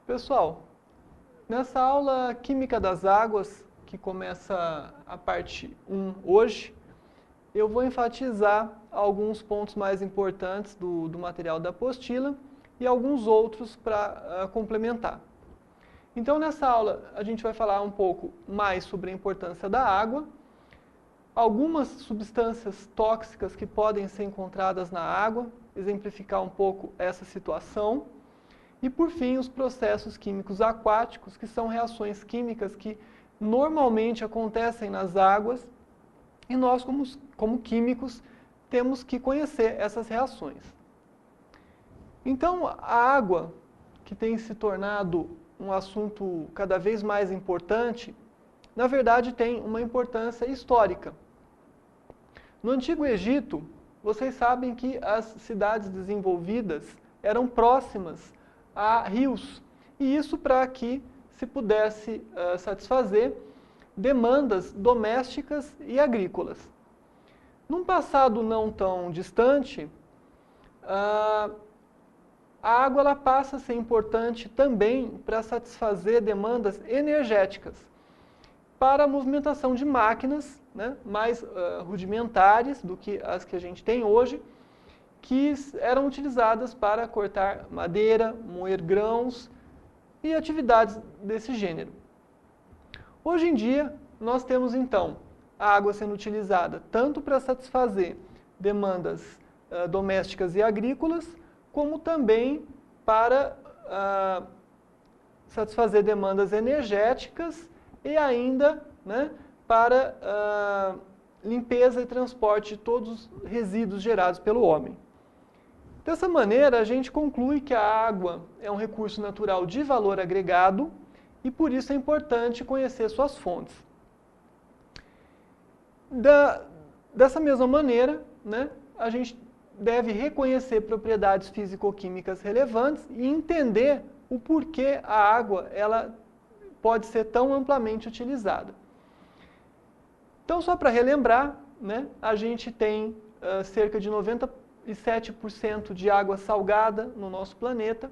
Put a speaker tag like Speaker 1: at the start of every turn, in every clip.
Speaker 1: Pessoal, nessa aula Química das Águas, que começa a parte 1 hoje, eu vou enfatizar alguns pontos mais importantes do material da apostila e alguns outros para complementar. Então, nessa aula, a gente vai falar um pouco mais sobre a importância da água, algumas substâncias tóxicas que podem ser encontradas na água, exemplificar um pouco essa situação. E, por fim, os processos químicos aquáticos, que são reações químicas que normalmente acontecem nas águas, e nós, como químicos, temos que conhecer essas reações. Então, a água, que tem se tornado um assunto cada vez mais importante, na verdade tem uma importância histórica. No Antigo Egito, vocês sabem que as cidades desenvolvidas eram próximas a rios, e isso para que se pudesse satisfazer demandas domésticas e agrícolas. Num passado não tão distante, a água ela passa a ser importante também para satisfazer demandas energéticas, para a movimentação de máquinas, né, mais rudimentares do que as que a gente tem hoje, que eram utilizadas para cortar madeira, moer grãos e atividades desse gênero. Hoje em dia, nós temos então a água sendo utilizada tanto para satisfazer demandas domésticas e agrícolas, como também para satisfazer demandas energéticas e ainda, né, para limpeza e transporte de todos os resíduos gerados pelo homem. Dessa maneira, a gente conclui que a água é um recurso natural de valor agregado e por isso é importante conhecer suas fontes. Dessa mesma maneira, né, a gente deve reconhecer propriedades físico-químicas relevantes e entender o porquê a água ela pode ser tão amplamente utilizada. Então, só para relembrar, né, a gente tem cerca de 97% de água salgada no nosso planeta.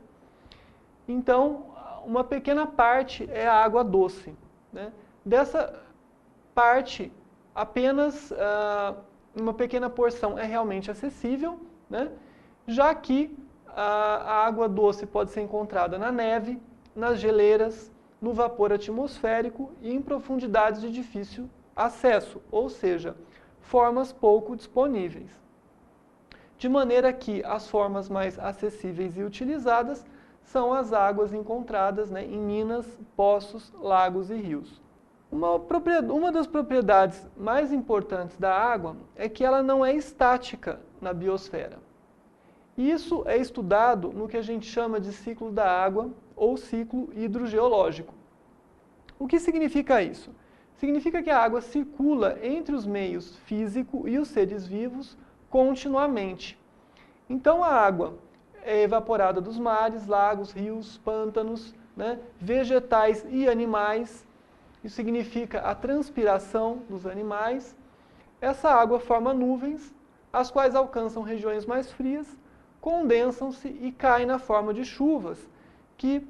Speaker 1: Então, uma pequena parte é a água doce, né? Dessa parte, apenas uma pequena porção é realmente acessível, né? Já que a água doce pode ser encontrada na neve, nas geleiras, no vapor atmosférico e em profundidades de difícil acesso, ou seja, formas pouco disponíveis. De maneira que as formas mais acessíveis e utilizadas são as águas encontradas, né, em minas, poços, lagos e rios. Uma das propriedades mais importantes da água é que ela não é estática na biosfera. Isso é estudado no que a gente chama de ciclo da água ou ciclo hidrogeológico. O que significa isso? Significa que a água circula entre os meios físico e os seres vivos continuamente. Então a água é evaporada dos mares, lagos, rios, pântanos, né, vegetais e animais. Isso significa a transpiração dos animais. Essa água forma nuvens, as quais alcançam regiões mais frias, condensam-se e caem na forma de chuvas, que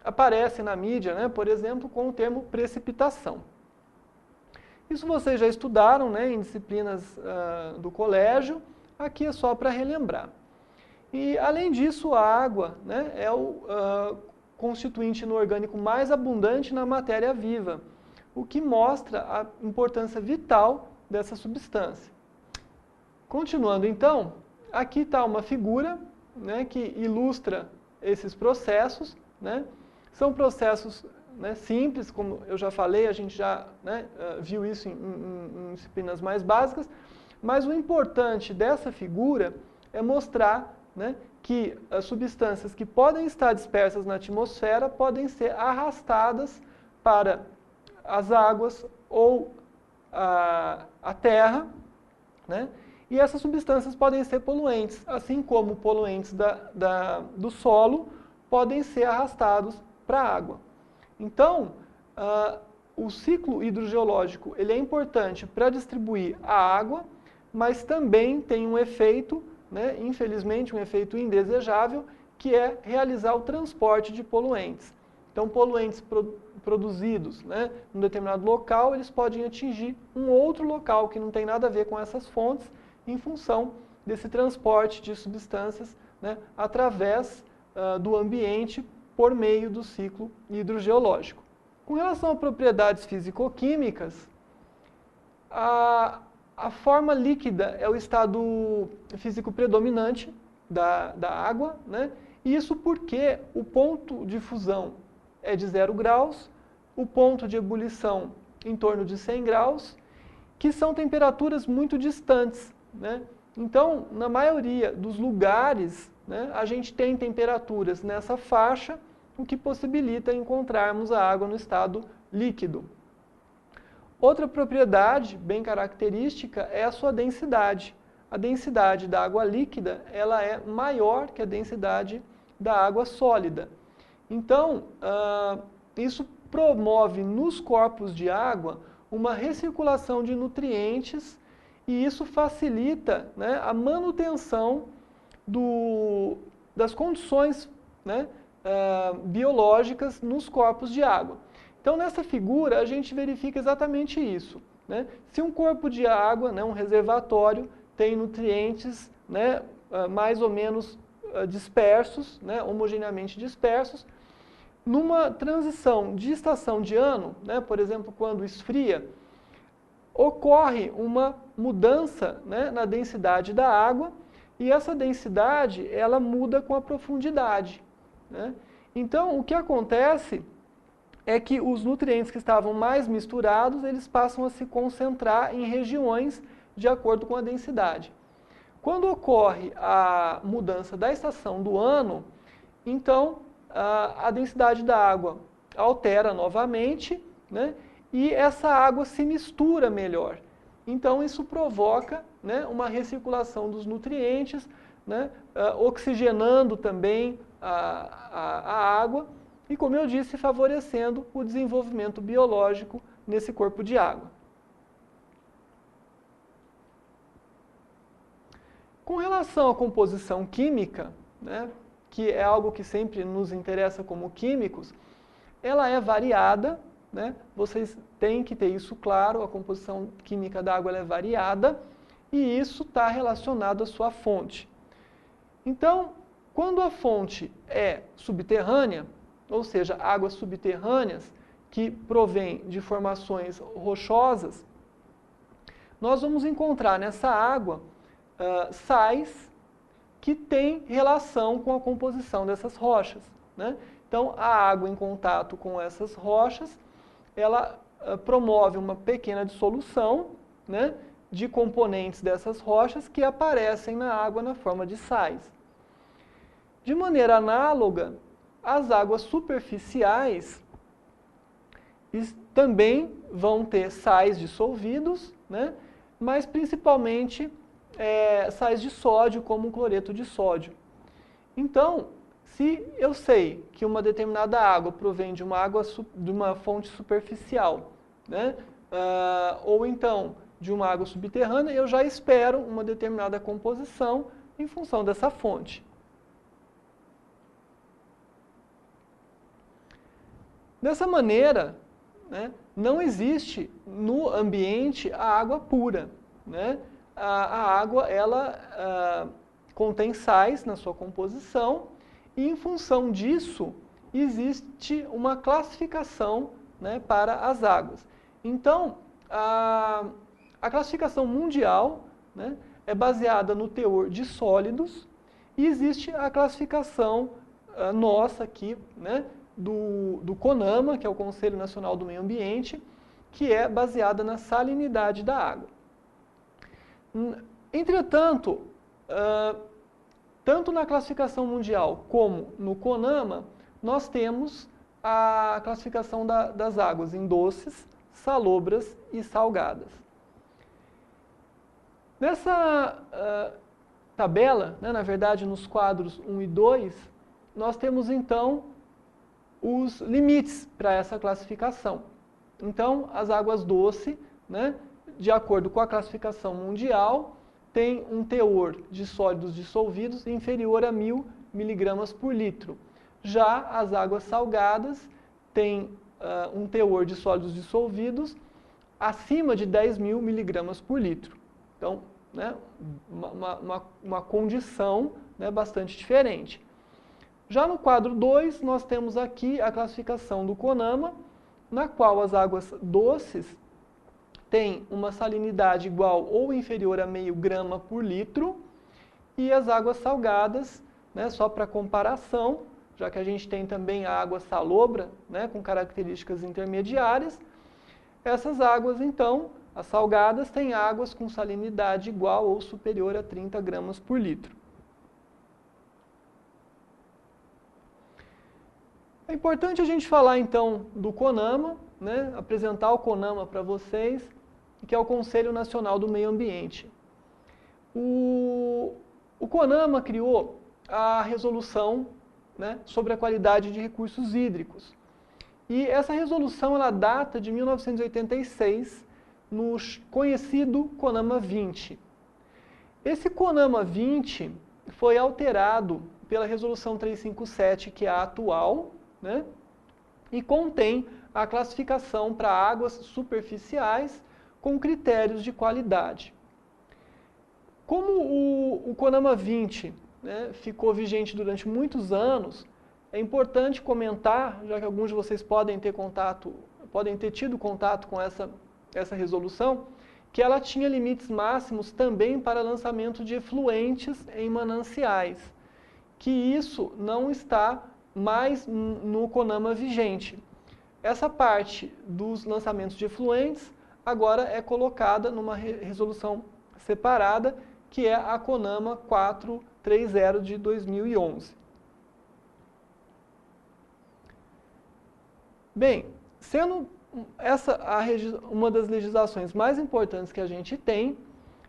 Speaker 1: aparecem na mídia, né, por exemplo, com o termo precipitação. Isso vocês já estudaram, né, em disciplinas do colégio, aqui é só para relembrar. E, além disso, a água, né, é o constituinte inorgânico mais abundante na matéria viva, o que mostra a importância vital dessa substância. Continuando então, aqui está uma figura, né, que ilustra esses processos, né. São processos, né, simples, como eu já falei, a gente já, né, viu isso em disciplinas mais básicas, mas o importante dessa figura é mostrar, né, que as substâncias que podem estar dispersas na atmosfera podem ser arrastadas para as águas ou a terra, né, e essas substâncias podem ser poluentes, assim como poluentes do solo podem ser arrastados para a água. Então, o ciclo hidrogeológico ele é importante para distribuir a água, mas também tem um efeito, né, infelizmente um efeito indesejável, que é realizar o transporte de poluentes. Então, poluentes produzidos, né, em um determinado local, eles podem atingir um outro local que não tem nada a ver com essas fontes, em função desse transporte de substâncias, né, através do ambiente por meio do ciclo hidrogeológico. Com relação a propriedades físico-químicas, a forma líquida é o estado físico predominante da água, né? Isso porque o ponto de fusão é de 0 graus, o ponto de ebulição em torno de 100 graus, que são temperaturas muito distantes, né? Então, na maioria dos lugares, né, a gente tem temperaturas nessa faixa, o que possibilita encontrarmos a água no estado líquido. Outra propriedade bem característica é a sua densidade. A densidade da água líquida ela é maior que a densidade da água sólida. Então, isso promove nos corpos de água uma recirculação de nutrientes e isso facilita, né, a manutenção das condições, né, biológicas nos corpos de água. Então, nessa figura, a gente verifica exatamente isso, né? Se um corpo de água, né, um reservatório, tem nutrientes, né, mais ou menos dispersos, né, homogeneamente dispersos, numa transição de estação de ano, né, por exemplo, quando esfria, ocorre uma mudança, né, na densidade da água e essa densidade ela muda com a profundidade, né? Então, o que acontece é que os nutrientes que estavam mais misturados, eles passam a se concentrar em regiões de acordo com a densidade. Quando ocorre a mudança da estação do ano, então a densidade da água altera novamente, né, e essa água se mistura melhor. Então isso provoca, né, uma recirculação dos nutrientes, né, oxigenando também a água e, como eu disse, favorecendo o desenvolvimento biológico nesse corpo de água. Com relação à composição química, né, que é algo que sempre nos interessa como químicos, ela é variada, né, vocês têm que ter isso claro, a composição química da água é variada e isso está relacionado à sua fonte. Então, quando a fonte é subterrânea, ou seja, águas subterrâneas que provêm de formações rochosas, nós vamos encontrar nessa água sais que têm relação com a composição dessas rochas, né? Então, a água em contato com essas rochas, ela promove uma pequena dissolução, né, de componentes dessas rochas que aparecem na água na forma de sais. De maneira análoga, as águas superficiais também vão ter sais dissolvidos, né, mas principalmente sais de sódio, como o cloreto de sódio. Então, se eu sei que uma determinada água provém de uma fonte superficial, né, ou então de uma água subterrânea, eu já espero uma determinada composição em função dessa fonte. Dessa maneira, né, não existe no ambiente a água pura, né? A água ela contém sais na sua composição e, em função disso, existe uma classificação, né, para as águas. Então, a classificação mundial, né, é baseada no teor de sólidos e existe a classificação nossa aqui, né, do CONAMA, que é o Conselho Nacional do Meio Ambiente, que é baseada na salinidade da água. Entretanto, tanto na classificação mundial como no CONAMA, nós temos a classificação das águas em doces, salobras e salgadas. Nessa tabela, né, na verdade nos quadros 1 e 2, nós temos então os limites para essa classificação. Então, as águas doces, né, de acordo com a classificação mundial, tem um teor de sólidos dissolvidos inferior a 1000 miligramas por litro. Já as águas salgadas têm um teor de sólidos dissolvidos acima de 10.000 miligramas por litro. Então, né, uma condição, né, bastante diferente. Já no quadro 2, nós temos aqui a classificação do CONAMA, na qual as águas doces têm uma salinidade igual ou inferior a meio grama por litro, e as águas salgadas, né, só para comparação, já que a gente tem também a água salobra, né, com características intermediárias, essas águas, então, as salgadas, têm águas com salinidade igual ou superior a 30 gramas por litro. É importante a gente falar, então, do CONAMA, né, apresentar o CONAMA para vocês, que é o Conselho Nacional do Meio Ambiente. O CONAMA criou a resolução, né, sobre a qualidade de recursos hídricos. E essa resolução ela data de 1986, no conhecido CONAMA 20. Esse CONAMA 20 foi alterado pela resolução 357, que é a atual, né, e contém a classificação para águas superficiais com critérios de qualidade. Como o CONAMA 20, né, ficou vigente durante muitos anos, é importante comentar, já que alguns de vocês podem ter tido contato com essa resolução, que ela tinha limites máximos também para lançamento de efluentes em mananciais, que isso não está mais no CONAMA vigente. Essa parte dos lançamentos de efluentes agora é colocada numa resolução separada, que é a CONAMA 430 de 2011. Bem, sendo essa uma das legislações mais importantes que a gente tem,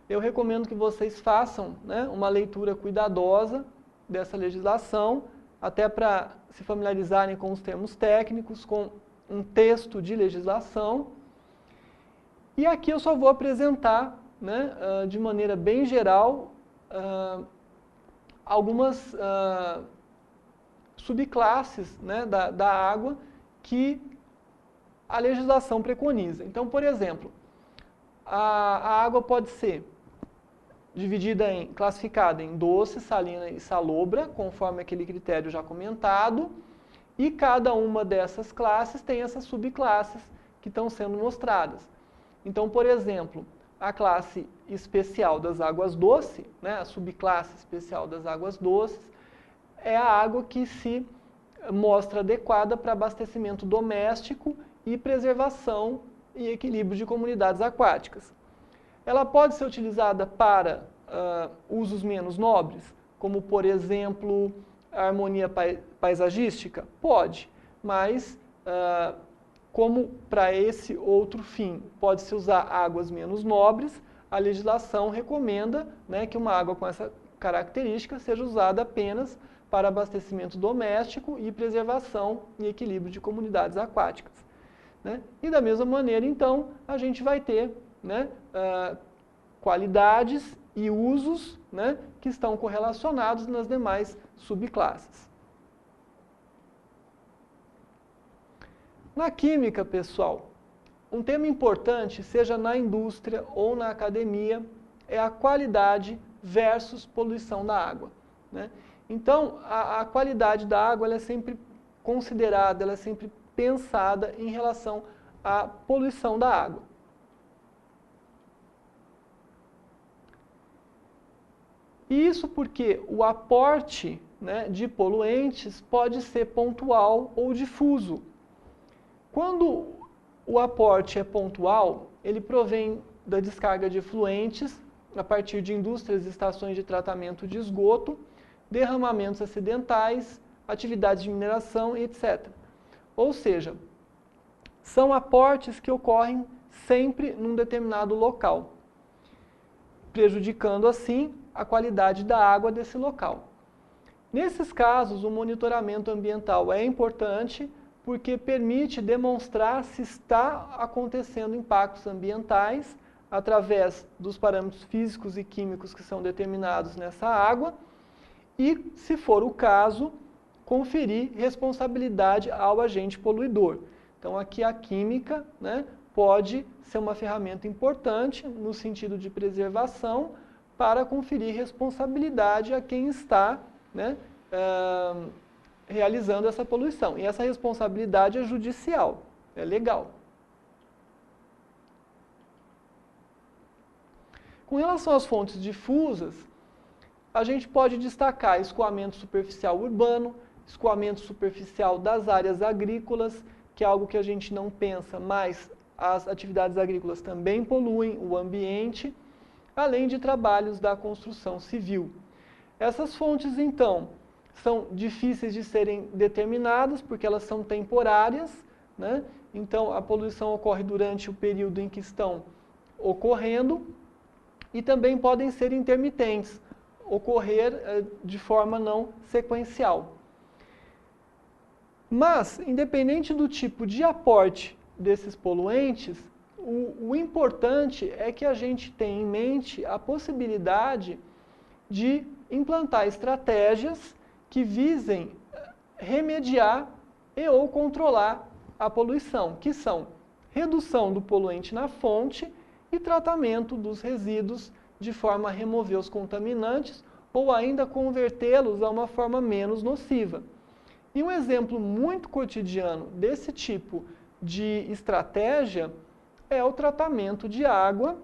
Speaker 1: eu recomendo que vocês façam, né, uma leitura cuidadosa dessa legislação, até para se familiarizarem com os termos técnicos, com um texto de legislação. E aqui eu só vou apresentar, né, de maneira bem geral, algumas subclasses, né, da água que a legislação preconiza. Então, por exemplo, a água pode ser classificada em doce, salina e salobra, conforme aquele critério já comentado, e cada uma dessas classes tem essas subclasses que estão sendo mostradas. Então, por exemplo, a classe especial das águas doces, né, a subclasse especial das águas doces, é a água que se mostra adequada para abastecimento doméstico e preservação e equilíbrio de comunidades aquáticas. Ela pode ser utilizada para usos menos nobres, como, por exemplo, a harmonia paisagística? Pode, mas como para esse outro fim pode-se usar águas menos nobres, a legislação recomenda, né, que uma água com essa característica seja usada apenas para abastecimento doméstico e preservação e equilíbrio de comunidades aquáticas, né? E da mesma maneira, então, a gente vai ter, né, qualidades e usos, né, que estão correlacionados nas demais subclasses. Na química, pessoal, um tema importante, seja na indústria ou na academia, é a qualidade versus poluição da água, né? Então, a qualidade da água ela é sempre considerada, ela é sempre pensada em relação à poluição da água. E isso porque o aporte, né, de poluentes pode ser pontual ou difuso. Quando o aporte é pontual, ele provém da descarga de efluentes a partir de indústrias e estações de tratamento de esgoto, derramamentos acidentais, atividades de mineração, etc. Ou seja, são aportes que ocorrem sempre num determinado local, prejudicando assim a qualidade da água desse local. Nesses casos, o monitoramento ambiental é importante porque permite demonstrar se está acontecendo impactos ambientais através dos parâmetros físicos e químicos que são determinados nessa água e, se for o caso, conferir responsabilidade ao agente poluidor. Então, aqui a química, né, pode ser uma ferramenta importante no sentido de preservação para conferir responsabilidade a quem está, né, realizando essa poluição. E essa responsabilidade é judicial, é legal. Com relação às fontes difusas, a gente pode destacar escoamento superficial urbano, escoamento superficial das áreas agrícolas, que é algo que a gente não pensa, mas as atividades agrícolas também poluem o ambiente, além de trabalhos da construção civil. Essas fontes, então, são difíceis de serem determinadas, porque elas são temporárias, né? Então, a poluição ocorre durante o período em que estão ocorrendo, e também podem ser intermitentes, ocorrer de forma não sequencial. Mas, independente do tipo de aporte desses poluentes, o importante é que a gente tenha em mente a possibilidade de implantar estratégias que visem remediar e ou controlar a poluição, que são redução do poluente na fonte e tratamento dos resíduos de forma a remover os contaminantes ou ainda convertê-los a uma forma menos nociva. E um exemplo muito cotidiano desse tipo de estratégia é o tratamento de água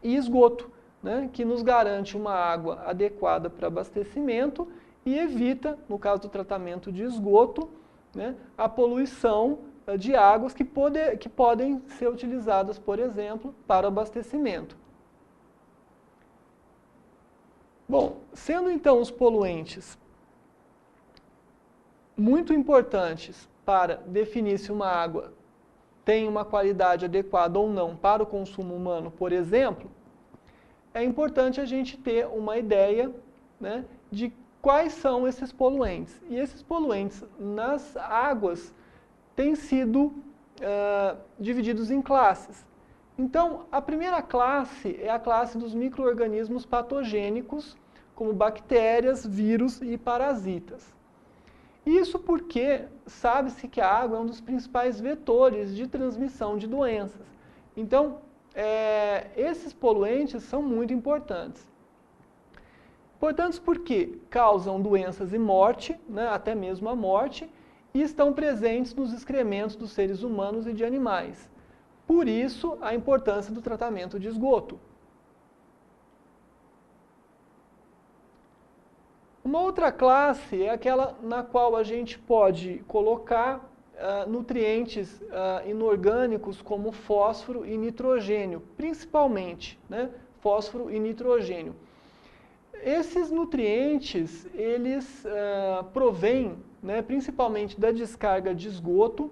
Speaker 1: e esgoto, né, que nos garante uma água adequada para abastecimento e evita, no caso do tratamento de esgoto, né, a poluição de águas que podem ser utilizadas, por exemplo, para abastecimento. Bom, sendo então os poluentes muito importantes para definir se uma água tem uma qualidade adequada ou não para o consumo humano, por exemplo, é importante a gente ter uma ideia, né, de quais são esses poluentes. E esses poluentes nas águas têm sido divididos em classes. Então, a primeira classe é a classe dos micro-organismos patogênicos, como bactérias, vírus e parasitas. Isso porque sabe-se que a água é um dos principais vetores de transmissão de doenças. Então, esses poluentes são muito importantes. Importantes porque causam doenças e morte, né, até mesmo a morte, e estão presentes nos excrementos dos seres humanos e de animais. Por isso, a importância do tratamento de esgoto. Uma outra classe é aquela na qual a gente pode colocar nutrientes inorgânicos como fósforo e nitrogênio, principalmente, né, fósforo e nitrogênio. Esses nutrientes, eles provêm, né, principalmente da descarga de esgoto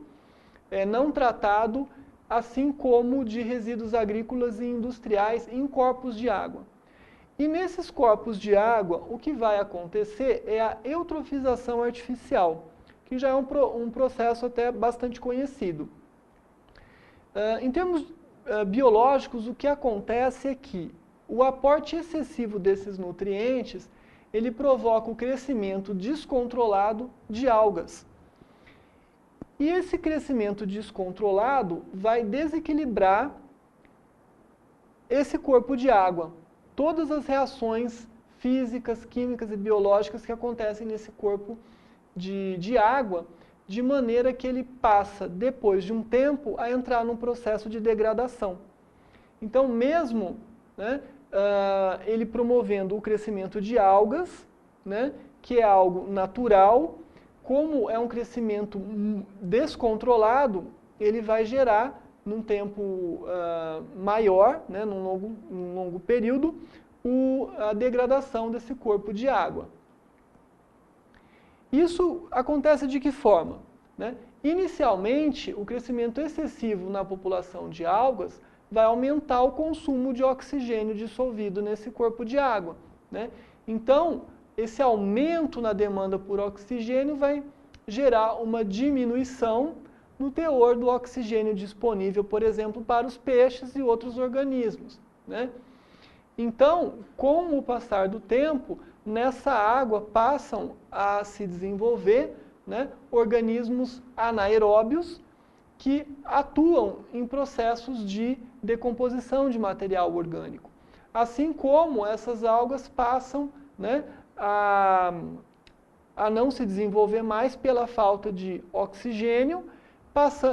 Speaker 1: não tratado, assim como de resíduos agrícolas e industriais em corpos de água. E nesses corpos de água, o que vai acontecer é a eutrofização artificial, que já é um processo até bastante conhecido. Em termos biológicos, o que acontece é que o aporte excessivo desses nutrientes, ele provoca o crescimento descontrolado de algas. E esse crescimento descontrolado vai desequilibrar esse corpo de água. Todas as reações físicas, químicas e biológicas que acontecem nesse corpo de água, de maneira que ele passa, depois de um tempo, a entrar num processo de degradação. Então, mesmo, né, ele promovendo o crescimento de algas, né, que é algo natural, como é um crescimento descontrolado, ele vai gerar, num tempo maior, né, num longo período, a degradação desse corpo de água. Isso acontece de que forma? Né? Inicialmente, o crescimento excessivo na população de algas vai aumentar o consumo de oxigênio dissolvido nesse corpo de água, né? Então, esse aumento na demanda por oxigênio vai gerar uma diminuição no teor do oxigênio disponível, por exemplo, para os peixes e outros organismos, né? Então, com o passar do tempo, nessa água passam a se desenvolver, né, organismos anaeróbios que atuam em processos de decomposição de material orgânico. Assim como essas algas passam, né, a não se desenvolver mais pela falta de oxigênio,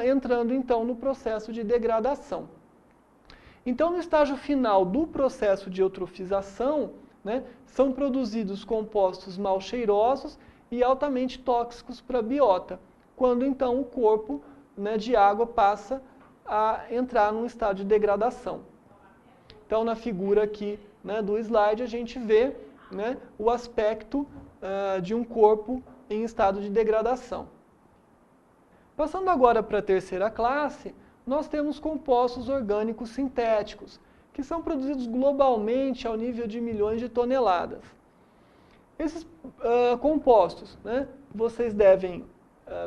Speaker 1: entrando então no processo de degradação. Então, no estágio final do processo de eutrofização, né, são produzidos compostos mal cheirosos e altamente tóxicos para a biota, quando então o corpo, né, de água passa a entrar num estado de degradação. Então, na figura aqui, né, do slide, a gente vê, né, o aspecto de um corpo em estado de degradação. Passando agora para a terceira classe, nós temos compostos orgânicos sintéticos, que são produzidos globalmente ao nível de milhões de toneladas. Esses compostos, né, vocês devem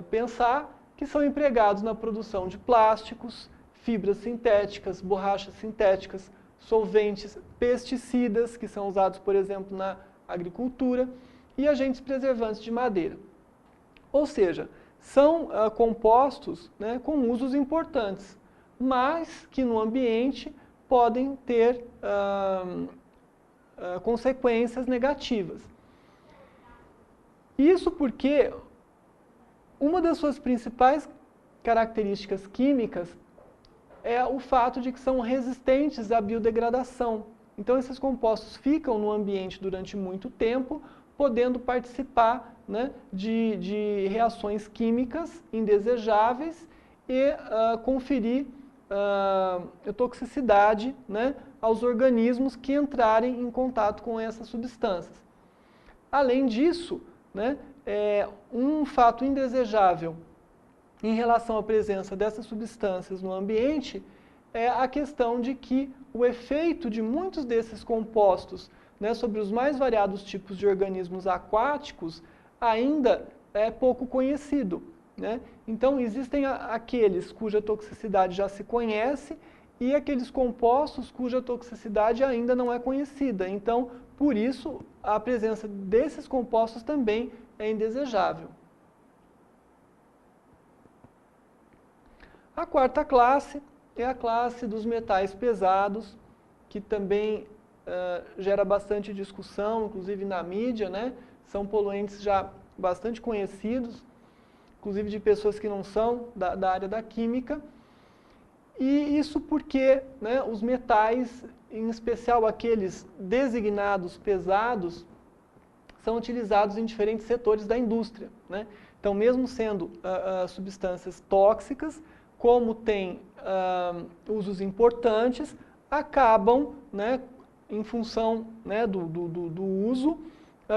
Speaker 1: pensar que são empregados na produção de plásticos, fibras sintéticas, borrachas sintéticas, solventes, pesticidas, que são usados, por exemplo, na agricultura, e agentes preservantes de madeira. Ou seja, são compostos, né, com usos importantes, mas que no ambiente podem ter consequências negativas. Isso porque uma das suas principais características químicas é o fato de que são resistentes à biodegradação. Então, esses compostos ficam no ambiente durante muito tempo, podendo participar, né, de reações químicas indesejáveis e conferir toxicidade, né, aos organismos que entrarem em contato com essas substâncias. Além disso, né, um fato indesejável em relação à presença dessas substâncias no ambiente é a questão de que o efeito de muitos desses compostos, né, sobre os mais variados tipos de organismos aquáticos ainda é pouco conhecido, né? Então, existem aqueles cuja toxicidade já se conhece e aqueles compostos cuja toxicidade ainda não é conhecida. Então, por isso, a presença desses compostos também é indesejável. A quarta classe é a classe dos metais pesados, que também gera bastante discussão, inclusive na mídia, né? São poluentes já bastante conhecidos, inclusive de pessoas que não são da área da química. E isso porque, né, os metais, em especial aqueles designados pesados, são utilizados em diferentes setores da indústria, né? Então, mesmo sendo substâncias tóxicas, como tem usos importantes, acabam, né, em função, né, do uso,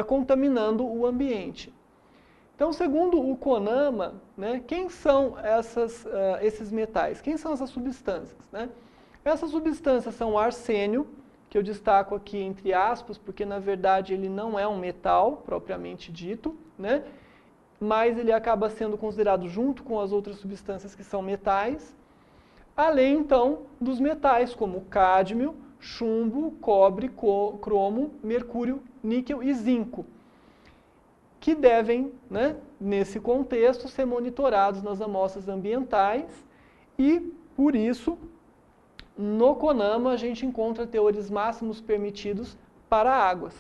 Speaker 1: contaminando o ambiente. Então, segundo o CONAMA, né, quem são esses metais? Quem são essas substâncias, né? Essas substâncias são o arsênio, que eu destaco aqui entre aspas, porque na verdade ele não é um metal propriamente dito, né? Mas ele acaba sendo considerado junto com as outras substâncias que são metais, além então dos metais como cádmio, chumbo, cobre, cromo, mercúrio, níquel e zinco, que devem, né, nesse contexto, ser monitorados nas amostras ambientais e, por isso, no CONAMA a gente encontra teores máximos permitidos para águas.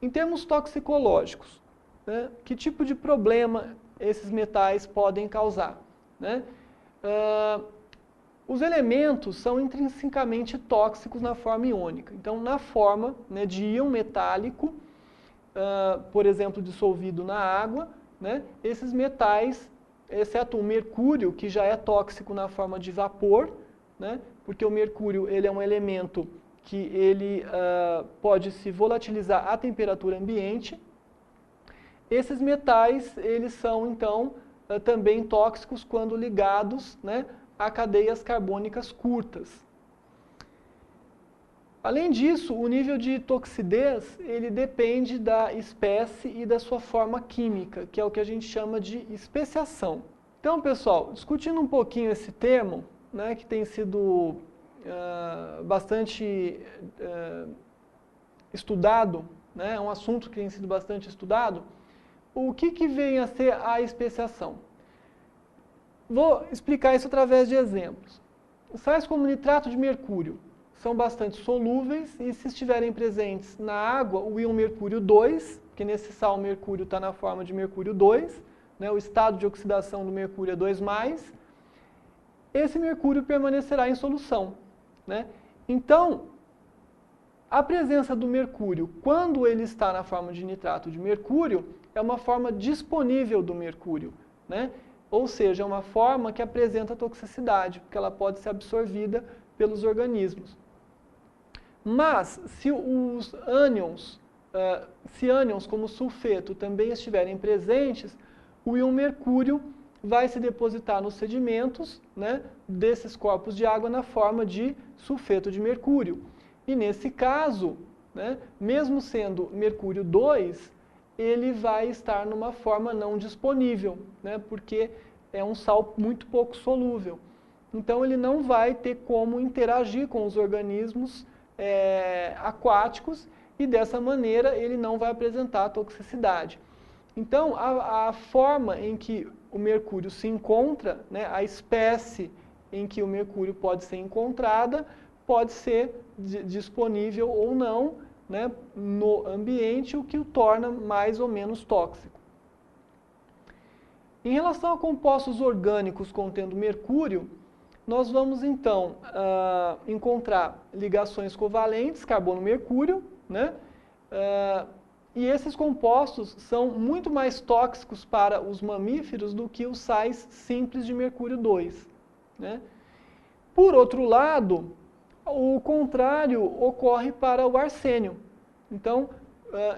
Speaker 1: Em termos toxicológicos, né, que tipo de problema esses metais podem causar, né? Os elementos são intrinsecamente tóxicos na forma iônica. Então, na forma, né, de íon metálico, por exemplo, dissolvido na água, né, esses metais, exceto o mercúrio, que já é tóxico na forma de vapor, né, porque o mercúrio ele é um elemento que ele pode se volatilizar à temperatura ambiente. Esses metais, eles são, então, também tóxicos quando ligados, né, a cadeias carbônicas curtas. Além disso, o nível de toxidez, ele depende da espécie e da sua forma química, que é o que a gente chama de especiação. Então, pessoal, discutindo um pouquinho esse termo, né, que tem sido bastante estudado, né, é um assunto que tem sido bastante estudado, o que vem a ser a especiação? Vou explicar isso através de exemplos. Sais como nitrato de mercúrio são bastante solúveis e se estiverem presentes na água, o íon mercúrio 2, que nesse sal o mercúrio está na forma de mercúrio 2, né, o estado de oxidação do mercúrio é 2+, esse mercúrio permanecerá em solução, né? Então, a presença do mercúrio, quando ele está na forma de nitrato de mercúrio, é uma forma disponível do mercúrio, né? Ou seja, é uma forma que apresenta toxicidade, porque ela pode ser absorvida pelos organismos. Mas, se os ânions, se ânions como sulfeto também estiverem presentes, o íon mercúrio vai se depositar nos sedimentos, né, desses corpos de água na forma de sulfeto de mercúrio. E nesse caso, né, mesmo sendo mercúrio 2, ele vai estar numa forma não disponível, né, porque é um sal muito pouco solúvel. Então ele não vai ter como interagir com os organismos aquáticos e dessa maneira ele não vai apresentar toxicidade. Então a forma em que o mercúrio se encontra, né, a espécie em que o mercúrio pode ser encontrada, pode ser disponível ou não, né, no ambiente, o que o torna mais ou menos tóxico. Em relação a compostos orgânicos contendo mercúrio, nós vamos então encontrar ligações covalentes, carbono-mercúrio, né? E esses compostos são muito mais tóxicos para os mamíferos do que os sais simples de mercúrio 2. Né? Por outro lado, o contrário ocorre para o arsênio. Então,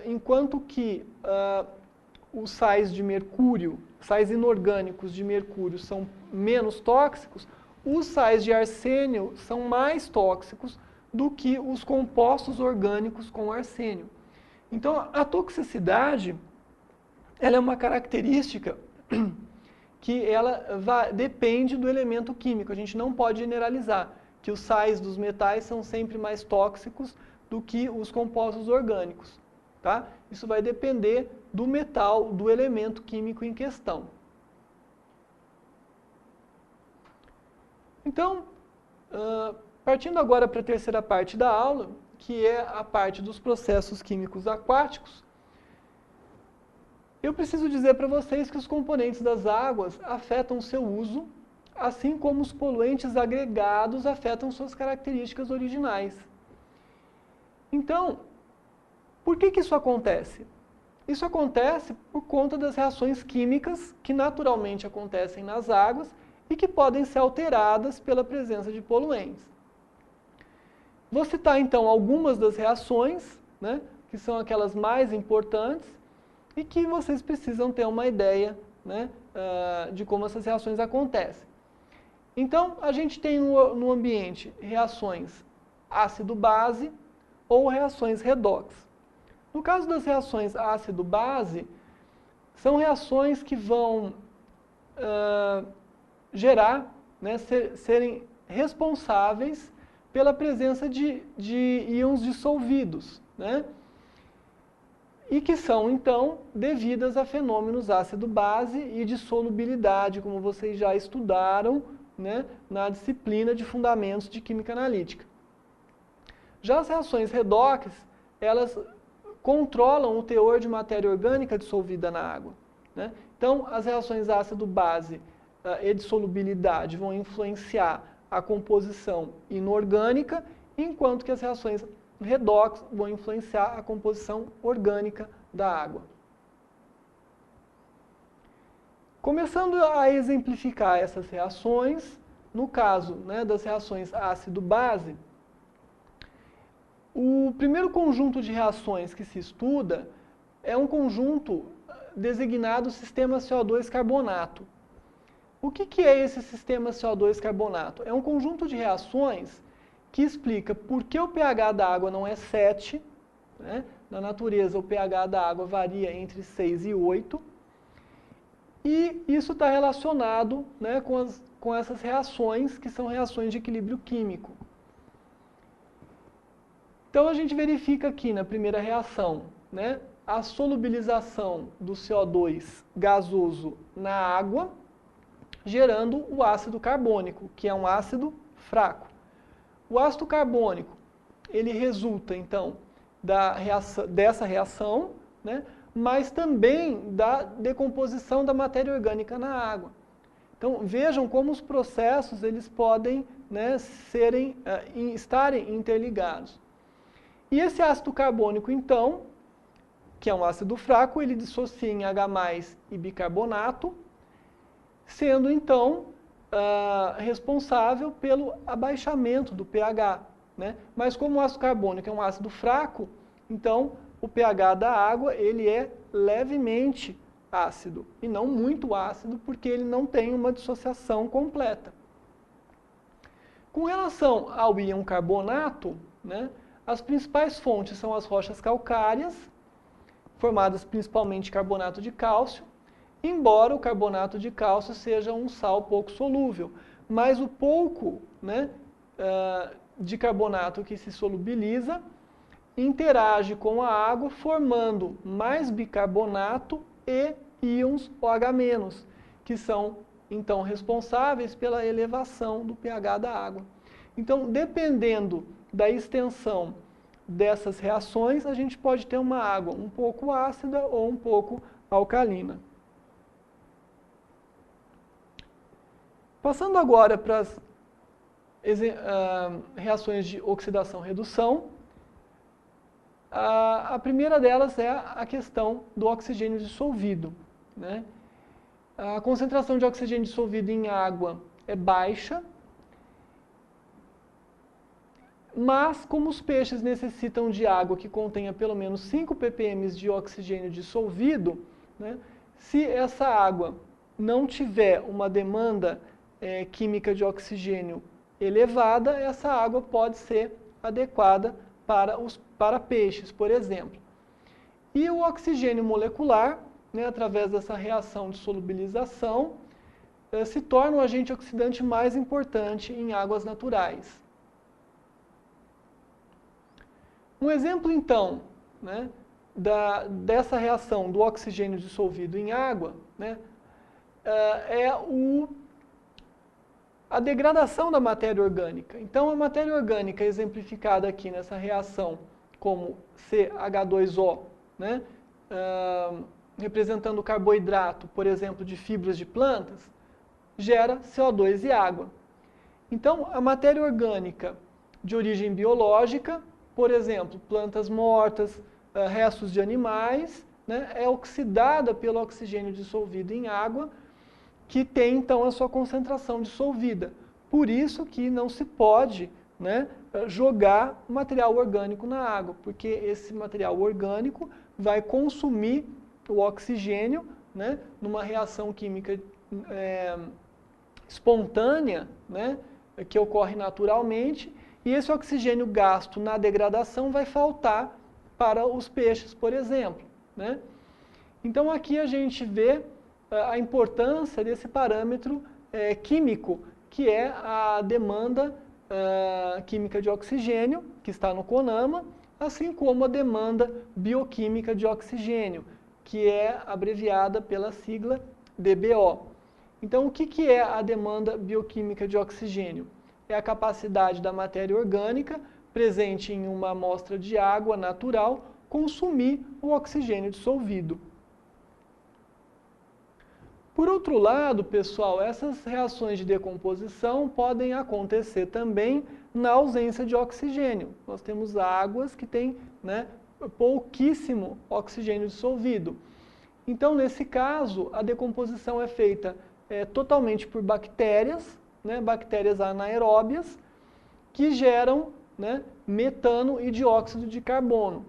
Speaker 1: enquanto que os sais de mercúrio, sais inorgânicos de mercúrio são menos tóxicos, os sais de arsênio são mais tóxicos do que os compostos orgânicos com arsênio. Então, a toxicidade, ela é uma característica que ela depende do elemento químico. A gente não pode generalizar que os sais dos metais são sempre mais tóxicos do que os compostos orgânicos. Tá? Isso vai depender do metal, do elemento químico em questão. Então, partindo agora para a terceira parte da aula, que é a parte dos processos químicos aquáticos, eu preciso dizer para vocês que os componentes das águas afetam o seu uso, assim como os poluentes agregados afetam suas características originais. Então, por que isso acontece? Isso acontece por conta das reações químicas que naturalmente acontecem nas águas e que podem ser alteradas pela presença de poluentes. Vou citar então algumas das reações, né, que são aquelas mais importantes e que vocês precisam ter uma ideia, né, de como essas reações acontecem. Então, a gente tem no ambiente reações ácido-base ou reações redox. No caso das reações ácido-base, são reações que vão gerar, né, serem responsáveis pela presença de íons dissolvidos, né, e que são, então, devidas a fenômenos ácido-base e de solubilidade, como vocês já estudaram, né, na disciplina de Fundamentos de Química Analítica. Já as reações redox, elas controlam o teor de matéria orgânica dissolvida na água. Né? Então, as reações ácido-base e de solubilidade vão influenciar a composição inorgânica, enquanto que as reações redox vão influenciar a composição orgânica da água. Começando a exemplificar essas reações, no caso, né, das reações ácido-base, o primeiro conjunto de reações que se estuda é um conjunto designado sistema CO2-carbonato. O que é esse sistema CO2-carbonato? É um conjunto de reações que explica por que o pH da água não é 7, né? Na natureza o pH da água varia entre 6 e 8, e isso está relacionado, né, com essas reações que são reações de equilíbrio químico. Então a gente verifica aqui na primeira reação né, a solubilização do CO2 gasoso na água, gerando o ácido carbônico, que é um ácido fraco. O ácido carbônico, ele resulta, então, dessa reação, né, mas também da decomposição da matéria orgânica na água. Então, vejam como os processos eles podem, né, estarem interligados. E esse ácido carbônico, então, que é um ácido fraco, ele dissocia em H+ e bicarbonato, sendo, então, responsável pelo abaixamento do pH. Né? Mas como o ácido carbônico é um ácido fraco, então o pH da água ele é levemente ácido, e não muito ácido, porque ele não tem uma dissociação completa. Com relação ao íon carbonato, né, as principais fontes são as rochas calcárias, formadas principalmente de carbonato de cálcio, embora o carbonato de cálcio seja um sal pouco solúvel, mas o pouco, né, de carbonato que se solubiliza interage com a água formando mais bicarbonato e íons OH-, que são então responsáveis pela elevação do pH da água. Então, dependendo da extensão dessas reações, a gente pode ter uma água um pouco ácida ou um pouco alcalina. Passando agora para as reações de oxidação-redução, a primeira delas é a questão do oxigênio dissolvido. Né? A concentração de oxigênio dissolvido em água é baixa, mas como os peixes necessitam de água que contenha pelo menos 5 ppm de oxigênio dissolvido, né, se essa água não tiver uma demanda química de oxigênio elevada, essa água pode ser adequada para peixes, por exemplo. E o oxigênio molecular, né, através dessa reação de solubilização, se torna o agente oxidante mais importante em águas naturais. Um exemplo, então, né, dessa reação do oxigênio dissolvido em água, né, é a degradação da matéria orgânica. Então, a matéria orgânica exemplificada aqui nessa reação como CH2O, né, representando o carboidrato, por exemplo, de fibras de plantas, gera CO2 e água. Então, a matéria orgânica de origem biológica, por exemplo, plantas mortas, restos de animais, né, é oxidada pelo oxigênio dissolvido em água, que tem então a sua concentração dissolvida. Por isso que não se pode, né, jogar material orgânico na água, porque esse material orgânico vai consumir o oxigênio, né, numa reação química espontânea, né, que ocorre naturalmente, e esse oxigênio gasto na degradação vai faltar para os peixes, por exemplo. Né? Então aqui a gente vê a importância desse parâmetro químico, que é a demanda química de oxigênio, que está no CONAMA, assim como a demanda bioquímica de oxigênio, que é abreviada pela sigla DBO. Então, o que é a demanda bioquímica de oxigênio? É a capacidade da matéria orgânica, presente em uma amostra de água natural, consumir o oxigênio dissolvido. Por outro lado, pessoal, essas reações de decomposição podem acontecer também na ausência de oxigênio. Nós temos águas que têm, né, pouquíssimo oxigênio dissolvido. Então, nesse caso, a decomposição é feita totalmente por bactérias, né, bactérias anaeróbias, que geram, né, metano e dióxido de carbono.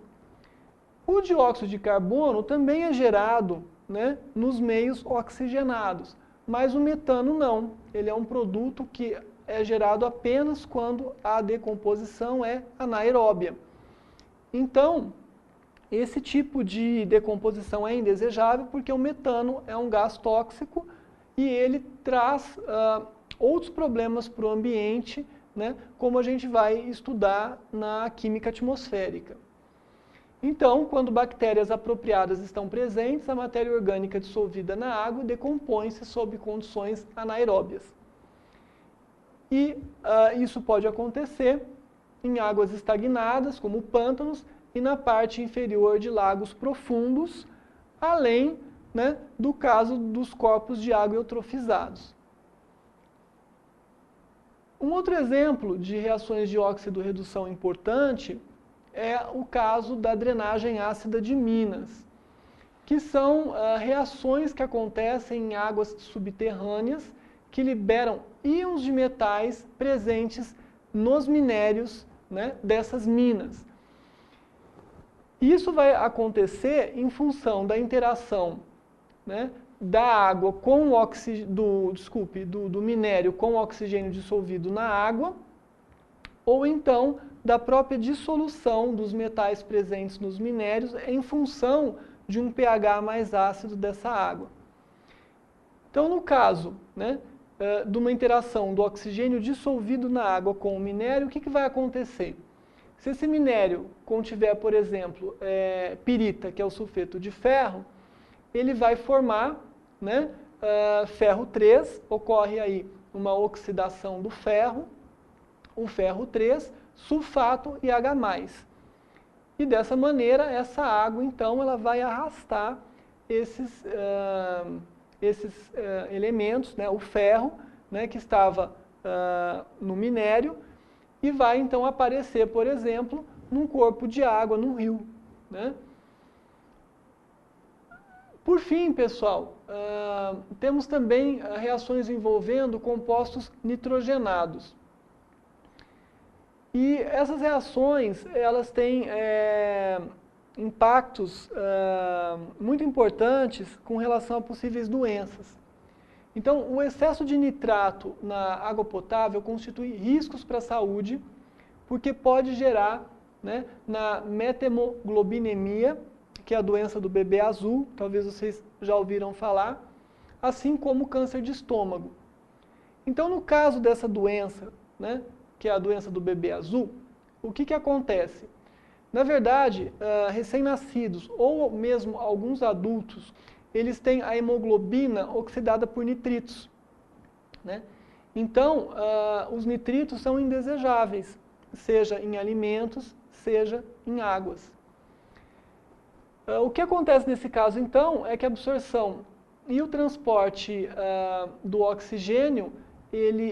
Speaker 1: O dióxido de carbono também é gerado, né, nos meios oxigenados, mas o metano não. Ele é um produto que é gerado apenas quando a decomposição é anaeróbia. Então, esse tipo de decomposição é indesejável porque o metano é um gás tóxico e ele traz outros problemas para o ambiente, né, como a gente vai estudar na química atmosférica. Então, quando bactérias apropriadas estão presentes, a matéria orgânica dissolvida na água decompõe-se sob condições anaeróbias. E isso pode acontecer em águas estagnadas, como pântanos, e na parte inferior de lagos profundos, além, né, do caso dos corpos de água eutrofizados. Um outro exemplo de reações de óxido-redução importante é o caso da drenagem ácida de Minas, que são reações que acontecem em águas subterrâneas que liberam íons de metais presentes nos minérios, né, dessas minas. Isso vai acontecer em função da interação, né, da água com o do minério com o oxigênio dissolvido na água, ou então da própria dissolução dos metais presentes nos minérios em função de um pH mais ácido dessa água. Então, no caso, né, de uma interação do oxigênio dissolvido na água com o minério, o que vai acontecer? Se esse minério contiver, por exemplo, pirita, que é o sulfeto de ferro, ele vai formar, né, ferro 3, ocorre aí uma oxidação do ferro, o ferro 3, sulfato e H+. E dessa maneira, essa água, então, ela vai arrastar esses elementos, né, o ferro, né, que estava no minério, e vai, então, aparecer, por exemplo, num corpo de água, num rio, né? Por fim, pessoal, temos também reações envolvendo compostos nitrogenados. E essas reações, elas têm impactos muito importantes com relação a possíveis doenças. Então, o excesso de nitrato na água potável constitui riscos para a saúde, porque pode gerar, né, na metemoglobinemia, que é a doença do bebê azul, talvez vocês já ouviram falar, assim como câncer de estômago. Então, no caso dessa doença, né, que é a doença do bebê azul, o que acontece? Na verdade, recém-nascidos ou mesmo alguns adultos, eles têm a hemoglobina oxidada por nitritos, né? Então, os nitritos são indesejáveis, seja em alimentos, seja em águas. O que acontece nesse caso, então, é que a absorção e o transporte do oxigênio,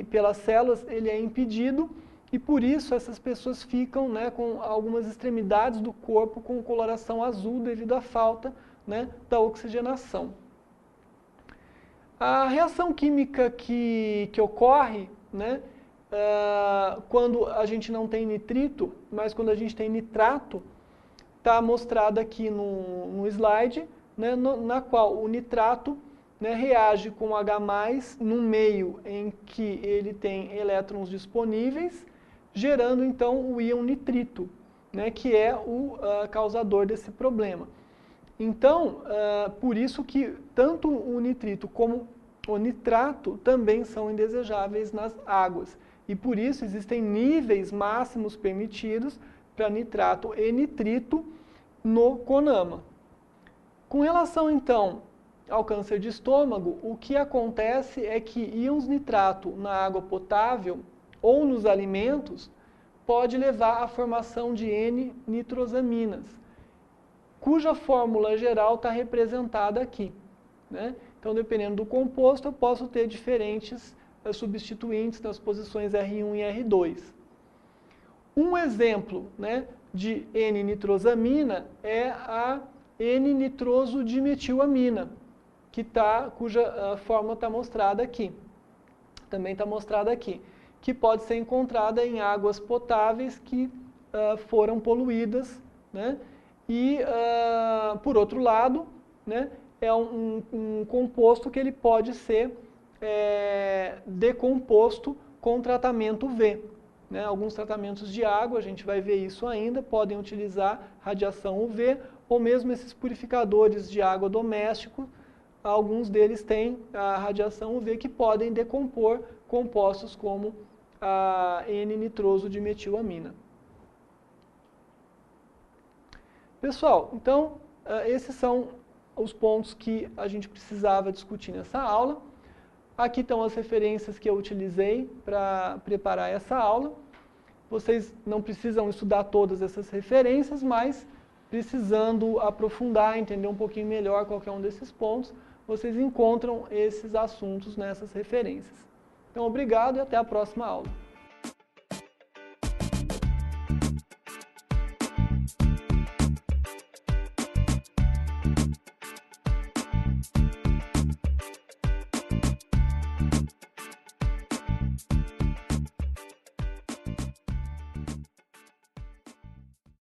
Speaker 1: pelas células, ele é impedido, e por isso essas pessoas ficam, né, com algumas extremidades do corpo com coloração azul devido à falta, né, da oxigenação. A reação química que ocorre, né, quando a gente não tem nitrito, mas quando a gente tem nitrato, está mostrada aqui no slide, né, na qual o nitrato, né, reage com H+, num meio em que ele tem elétrons disponíveis, gerando então o íon nitrito, né, que é o causador desse problema. Então, por isso que tanto o nitrito como o nitrato também são indesejáveis nas águas. E por isso existem níveis máximos permitidos para nitrato e nitrito no CONAMA. Com relação, então, ao câncer de estômago, o que acontece é que íons nitrato na água potável ou nos alimentos pode levar à formação de N-nitrosaminas, cuja fórmula geral está representada aqui, né? Então, dependendo do composto, eu posso ter diferentes substituintes nas posições R1 e R2. Um exemplo, né, de N-nitrosamina é a N-nitrosodimetilamina, cuja fórmula está mostrada aqui. Também está mostrada aqui, que pode ser encontrada em águas potáveis que foram poluídas, né? E, por outro lado, né, é um composto que ele pode ser decomposto com tratamento UV. Né? Alguns tratamentos de água, a gente vai ver isso ainda, podem utilizar radiação UV, ou mesmo esses purificadores de água domésticos, alguns deles têm a radiação UV que podem decompor compostos como a N-nitrosodimetilamina. Pessoal, então, esses são os pontos que a gente precisava discutir nessa aula. Aqui estão as referências que eu utilizei para preparar essa aula. Vocês não precisam estudar todas essas referências, mas precisando aprofundar, entender um pouquinho melhor qualquer um desses pontos, vocês encontram esses assuntos nessas referências. Então, obrigado e até a próxima aula.